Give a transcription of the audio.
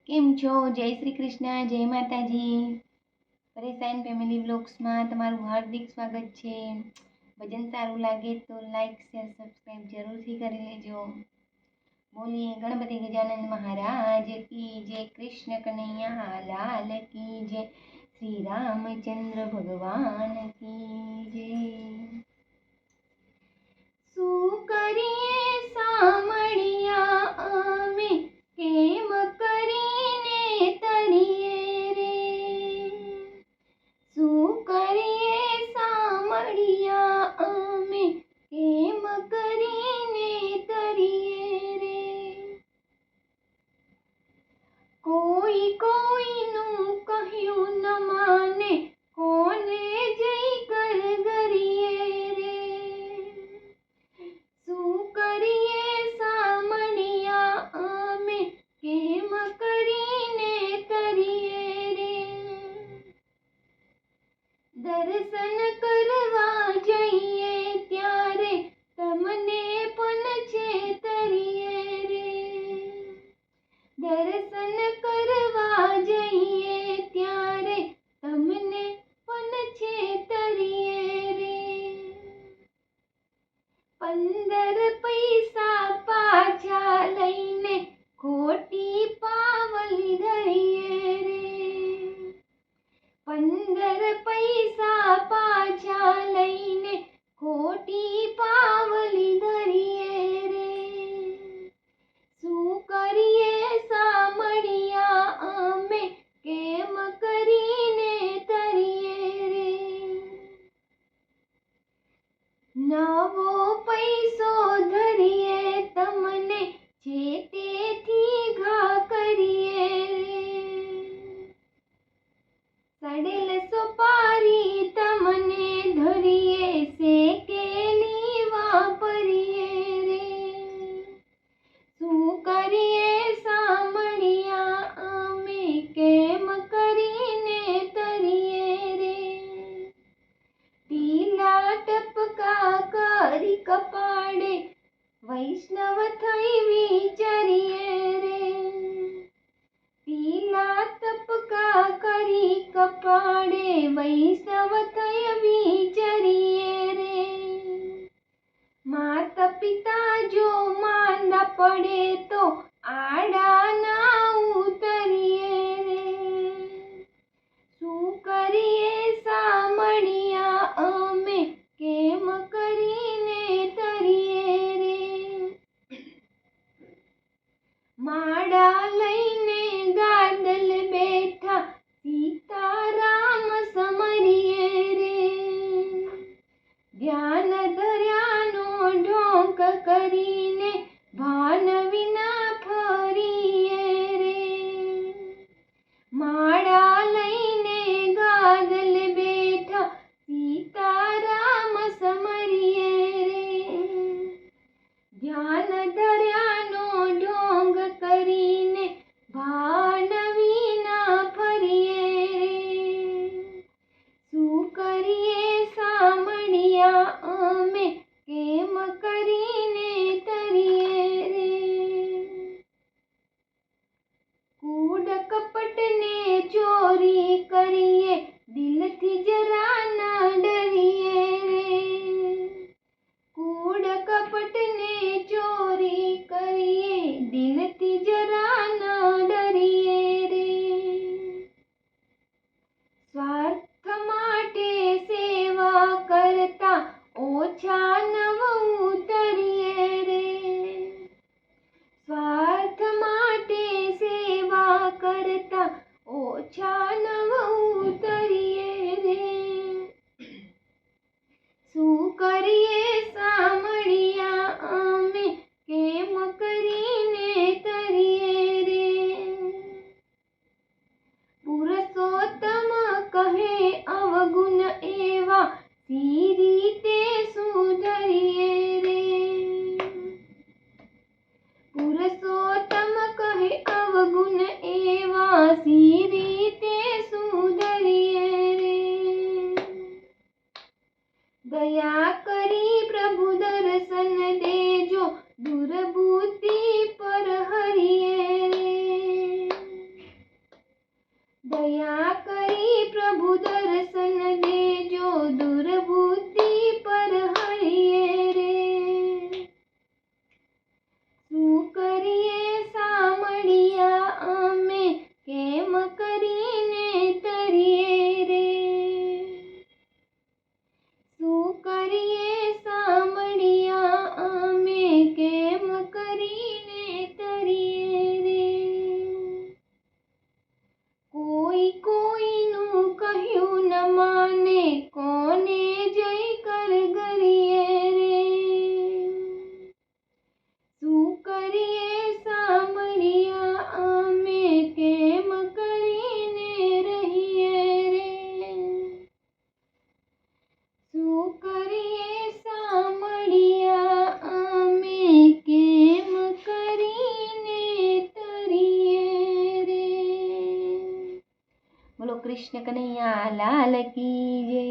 કેમ છો? જય શ્રી કૃષ્ણ, જય માતાજી. પરેશાન ફેમિલી વ્લોગ્સમાં તમારું હાર્દિક સ્વાગત છે. ભજન સારું લાગે તો લાઈક શેર સબસ્ક્રાઈબ જરૂરથી કરી લેજો. બોલીએ ગણપતિ ગજાનંદ મહારાજ કી જય, કૃષ્ણ કનૈયા લાલ કી જય, શ્રી રામચંદ્ર ભગવાન કી જય. શું કરીએ સામળિયા અમે, કેમ કરીને તરીએ રે? શું કરીએ સામળિયા અમે, કેમ કરીને તરીએ રે? કોઈ કોઈનું કહ્યું ન માને, કોને જઈ કર ગરીએ રે? શું કરીએ સામળિયા અમે, કેમ કરીને તરીએ રે? દર્શન કરવા જઈએ ત્યારે તમને પણ છેતરીએ રે. દર્શન કરવા જઈએ ત્યારે તમને પણ છેતરીએ રે. 15 પૈસા પાછા લઈને ખોટી પાવલી ધરીએ રે. 15 પૈસા પાછા લઈને ખોટી પાવલી ધરીએ રે. શું કરીએ સામળિયા અમે, કેમ કરીને તરીએ રે? નવો પૈસો ધરીએ તમને છેટેથી ઘા કરીએ રે. સડેલ સોપારી તમને ધરીએ શેકેલી વાપરીએ રે. શું કરીએ સામળિયા અમે, કેમ કરીને તરીએ રે? ઢીલા ટપકા કરી કપાળે વૈષ્ણવ થઈ વિચારીએ રે. ઢીલા ટપકા કરી કપાળે વૈષ્ણવ થઈ વિચારીએ રે. માતા પિતા જો માંદા પડે તો આડા ના ઉતરીએ રે. શું કરીએ સામળિયા અમે, કેમ કરીને તરીએ રે? માળા લઈને ગાદલ બેઠા સીતારામ સમરીએ રે. ધ્યાન ધર્યાનો ઢોંગ કરીને ભાન વિના ફરીએ રે. માળા લઈને ગાદલ બેઠા સીતારામ સમરીએ રે. ધ્યાન ધર્યાનો ઢોંગ કરીને ભાન વિના ફરીએ રે. શું કરીએ સામળિયા અમે, કેમ કરીને તરીએ રે? કૂડ કપટને ચોરી કરીએ દિલથી જરા ના ડરીએ રે. કૂડ કપટને ચોરી કરીએ દિલથી જરા ના ડરીએ રે. સ્વાર્થ માટે સેવા કરતા ઓછા નવ ઉતરીએ રે. સ્વાર્થ માટે સેવા કરતા ઓછા નવ ઉતરીએ રે. શું કરીએ સામળિયા અમે, કેમ કરીને તરીએ રે? પુરુષોત્તમ કહે અવગુણ એવા સી રીતે સુધરીએ રે. પુરુષોત્તમ કહે અવગુણ એવા સી રીતે સુધરીએ દયા કરી પ્રભુ દર્શન દેજો દુર્બુદ્ધિ પર હરિયે રે શું કરીએ સામળિયા અમે કેમ કરીને તરીએ રે શું કરીએ સામળિયા અમે કેમ કરીને તરીએ રે કોઈ કોઈનું કહ્યું ન માને કોને જય કર ગરીએ રે શું કરીએ સામળિયા અમે કેમ કરીને રહીએ રે શું કરીએ સામળિયા અમે કેમ કરીને તરીએ રે બોલો કૃષ્ણ કનૈયા લાલ કી જય।